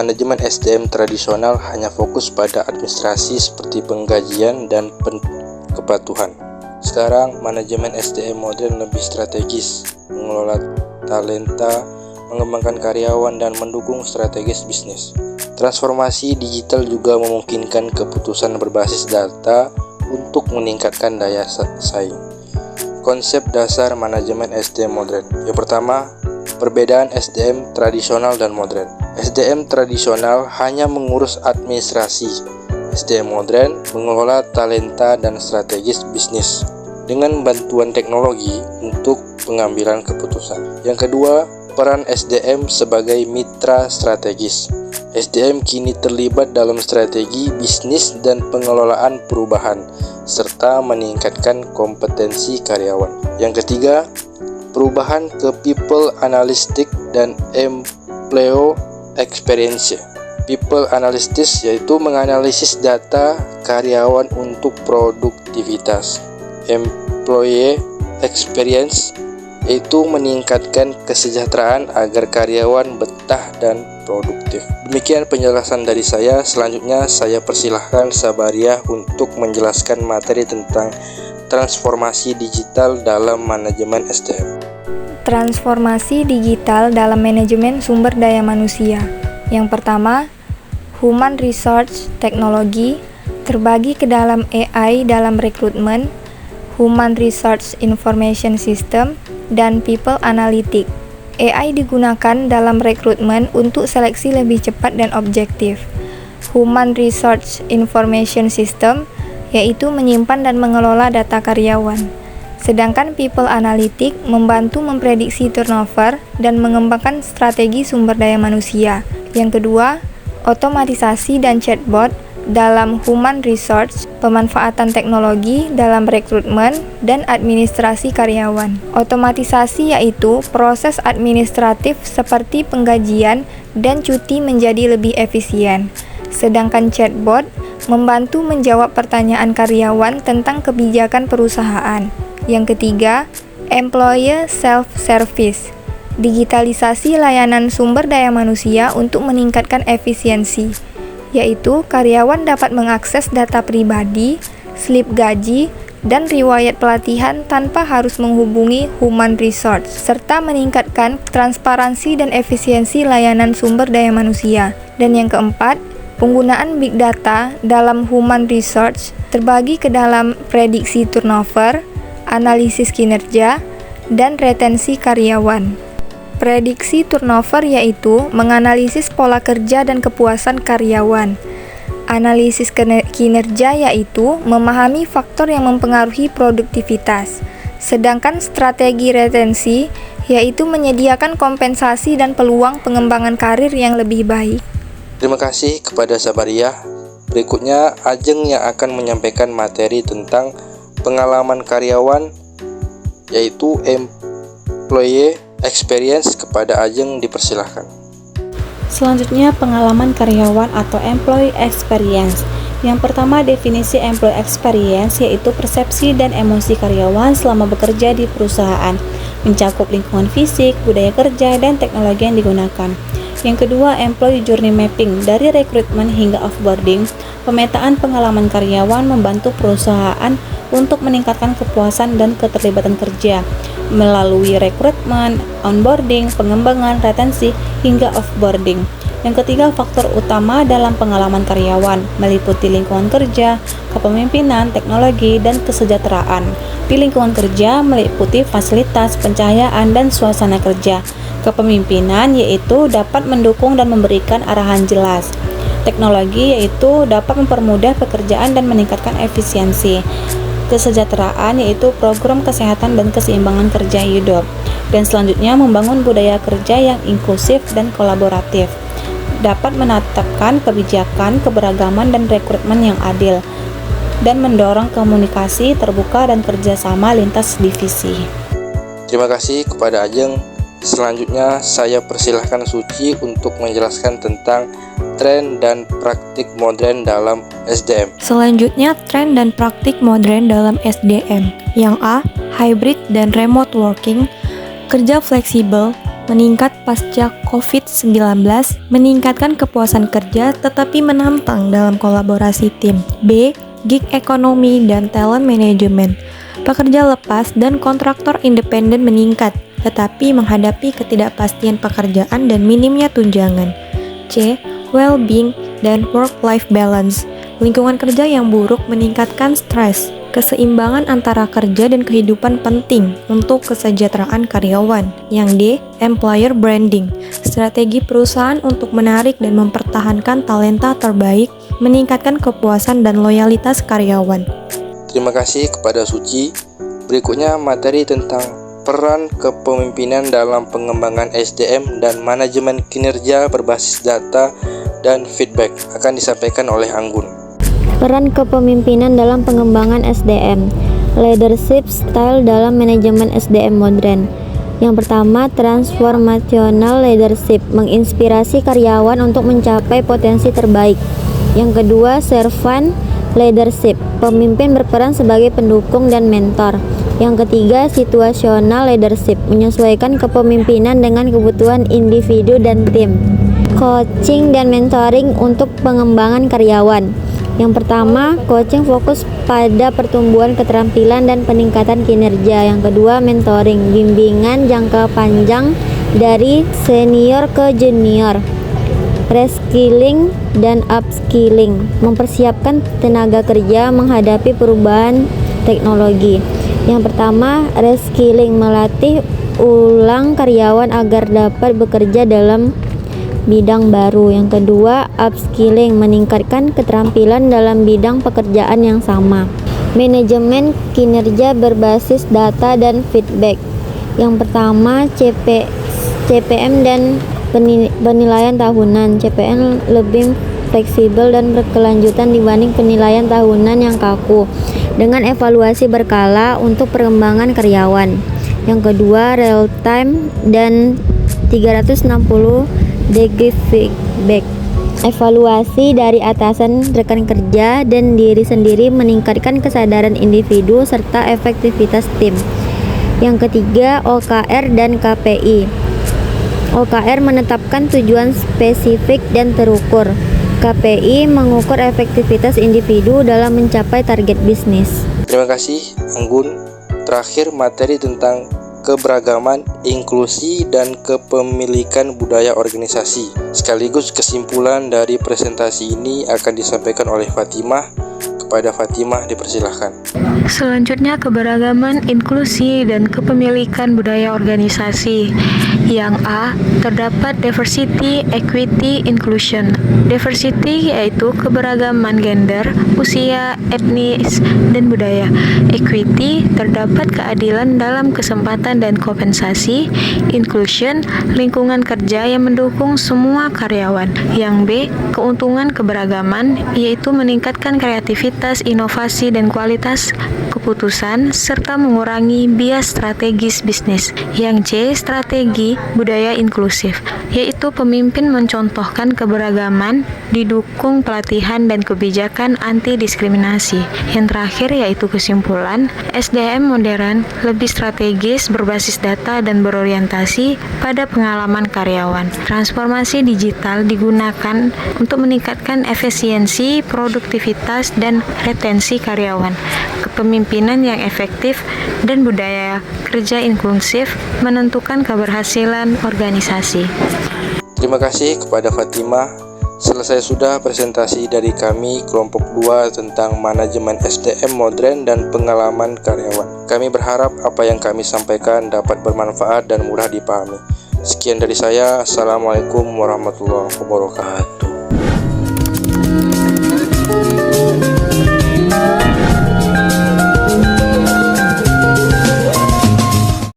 manajemen SDM tradisional hanya fokus pada administrasi seperti penggajian dan kepatuhan. Sekarang, manajemen SDM modern lebih strategis, mengelola talenta, mengembangkan karyawan, dan mendukung strategis bisnis. Transformasi digital juga memungkinkan keputusan berbasis data untuk meningkatkan daya saing. Konsep dasar manajemen SDM modern. Yang pertama, perbedaan SDM tradisional dan modern. SDM tradisional hanya mengurus administrasi. SDM modern mengelola talenta dan strategis bisnis dengan bantuan teknologi untuk pengambilan keputusan. Yang kedua, peran SDM sebagai mitra strategis. SDM kini terlibat dalam strategi bisnis dan pengelolaan perubahan, serta meningkatkan kompetensi karyawan. Yang ketiga, perubahan ke people analytic dan employee experience. People analytics yaitu menganalisis data karyawan untuk produktivitas. Employee experience yaitu meningkatkan kesejahteraan agar karyawan betah dan produktif. Demikian penjelasan dari saya. Selanjutnya saya persilahkan Sabariah untuk menjelaskan materi tentang transformasi digital dalam manajemen SDM. Transformasi digital dalam manajemen sumber daya manusia. Yang pertama, Human Resource Technology terbagi ke dalam AI dalam rekrutmen, Human Resource Information System, dan People Analytics. AI digunakan dalam rekrutmen untuk seleksi lebih cepat dan objektif. Human Resource Information System yaitu menyimpan dan mengelola data karyawan. Sedangkan People Analytics membantu memprediksi turnover dan mengembangkan strategi sumber daya manusia. Yang kedua, otomatisasi dan chatbot dalam human resource, pemanfaatan teknologi dalam rekrutmen dan administrasi karyawan. Otomatisasi yaitu proses administratif seperti penggajian dan cuti menjadi lebih efisien. Sedangkan chatbot membantu menjawab pertanyaan karyawan tentang kebijakan perusahaan. Yang ketiga, employee self-service, digitalisasi layanan sumber daya manusia untuk meningkatkan efisiensi, yaitu karyawan dapat mengakses data pribadi, slip gaji, dan riwayat pelatihan tanpa harus menghubungi human resource, serta meningkatkan transparansi dan efisiensi layanan sumber daya manusia. Dan yang keempat, penggunaan big data dalam human resource terbagi ke dalam prediksi turnover, analisis kinerja, dan retensi karyawan. Prediksi turnover yaitu menganalisis pola kerja dan kepuasan karyawan. Analisis kinerja yaitu memahami faktor yang mempengaruhi produktivitas. Sedangkan strategi retensi yaitu menyediakan kompensasi dan peluang pengembangan karir yang lebih baik. Terima kasih kepada Sabariah. Berikutnya Ajeng yang akan menyampaikan materi tentang pengalaman karyawan yaitu employee experience. Kepada Ajeng dipersilahkan. Selanjutnya pengalaman karyawan atau employee experience. Yang pertama, definisi employee experience yaitu persepsi dan emosi karyawan selama bekerja di perusahaan, mencakup lingkungan fisik, budaya kerja, dan teknologi yang digunakan. Yang kedua, employee journey mapping, dari rekrutmen hingga offboarding. Pemetaan pengalaman karyawan membantu perusahaan untuk meningkatkan kepuasan dan keterlibatan kerja melalui rekrutmen, onboarding, pengembangan, retensi, hingga offboarding. Yang ketiga, faktor utama dalam pengalaman karyawan meliputi lingkungan kerja, kepemimpinan, teknologi, dan kesejahteraan. Di lingkungan kerja meliputi fasilitas, pencahayaan, dan suasana kerja. Kepemimpinan yaitu dapat mendukung dan memberikan arahan jelas. Teknologi yaitu dapat mempermudah pekerjaan dan meningkatkan efisiensi. Kesejahteraan yaitu program kesehatan dan keseimbangan kerja hidup. Dan selanjutnya membangun budaya kerja yang inklusif dan kolaboratif. Dapat menetapkan kebijakan, keberagaman, dan rekrutmen yang adil, dan mendorong komunikasi terbuka dan kerjasama lintas divisi. Terima kasih kepada Ajeng. Selanjutnya saya persilahkan Suci untuk menjelaskan tentang tren dan praktik modern dalam SDM. Selanjutnya, tren dan praktik modern dalam SDM. Yang A, hybrid dan remote working, kerja fleksibel, meningkat pasca COVID-19, meningkatkan kepuasan kerja tetapi menantang dalam kolaborasi tim. B. Gig ekonomi dan talent management. Pekerja lepas dan kontraktor independen meningkat, tetapi menghadapi ketidakpastian pekerjaan dan minimnya tunjangan. C. Well-being dan work-life balance. Lingkungan kerja yang buruk meningkatkan stres. Keseimbangan antara kerja dan kehidupan penting untuk kesejahteraan karyawan. Yang D. Employer branding. Strategi perusahaan untuk menarik dan mempertahankan talenta terbaik, meningkatkan kepuasan dan loyalitas karyawan. Terima kasih kepada Suci. Berikutnya materi tentang peran kepemimpinan dalam pengembangan SDM dan manajemen kinerja berbasis data dan feedback akan disampaikan oleh Anggun. Peran kepemimpinan dalam pengembangan SDM, leadership style dalam manajemen SDM modern. Yang pertama, transformational leadership, menginspirasi karyawan untuk mencapai potensi terbaik. Yang kedua, servant leadership, pemimpin berperan sebagai pendukung dan mentor. Yang ketiga, situational leadership, menyesuaikan kepemimpinan dengan kebutuhan individu dan tim. Coaching dan mentoring untuk pengembangan karyawan. Yang pertama, coaching fokus pada pertumbuhan keterampilan dan peningkatan kinerja. Yang kedua, mentoring, bimbingan jangka panjang dari senior ke junior. Reskilling dan upskilling, mempersiapkan tenaga kerja menghadapi perubahan teknologi. Yang pertama, reskilling, melatih ulang karyawan agar dapat bekerja dalam bidang baru. Yang kedua, upskilling, meningkatkan keterampilan dalam bidang pekerjaan yang sama. Manajemen kinerja berbasis data dan feedback. Yang pertama, CPM dan penilaian tahunan. CPM lebih fleksibel dan berkelanjutan dibanding penilaian tahunan yang kaku, dengan evaluasi berkala untuk perkembangan karyawan. Yang kedua, real time dan 360 degree feedback, evaluasi dari atasan, rekan kerja, dan diri sendiri, meningkatkan kesadaran individu serta efektivitas tim. Yang ketiga, OKR dan KPI. OKR menetapkan tujuan spesifik dan terukur. KPI mengukur efektivitas individu dalam mencapai target bisnis. Terima kasih Anggun. Terakhir, materi tentang keberagaman, inklusi, dan kepemilikan budaya organisasi. Sekaligus kesimpulan dari presentasi ini akan disampaikan oleh Fatimah. Kepada Fatimah dipersilahkan. Selanjutnya, keberagaman, inklusi, dan kepemilikan budaya organisasi. Yang A, terdapat diversity, equity, inclusion. Diversity yaitu keberagaman gender, usia, etnis, dan budaya. Equity, terdapat keadilan dalam kesempatan dan kompensasi. Inclusion, lingkungan kerja yang mendukung semua karyawan. Yang B, keuntungan keberagaman yaitu meningkatkan kreativitas, inovasi, dan kualitas keputusan, serta mengurangi bias strategis bisnis. Yang C, strategi budaya inklusif, yaitu pemimpin mencontohkan keberagaman, didukung pelatihan dan kebijakan anti diskriminasi. Yang terakhir yaitu kesimpulan, SDM modern lebih strategis, berbasis data, dan berorientasi pada pengalaman karyawan. Transformasi digital digunakan untuk meningkatkan efisiensi, produktivitas, dan retensi karyawan. Kepemimpinan yang efektif dan budaya kerja inklusif menentukan keberhasilan organisasi. Terima kasih kepada Fatimah. Selesai sudah presentasi dari kami kelompok 2 tentang manajemen SDM modern dan pengalaman karyawan. Kami berharap apa yang kami sampaikan dapat bermanfaat dan mudah dipahami. Sekian dari saya. Assalamualaikum warahmatullahi wabarakatuh.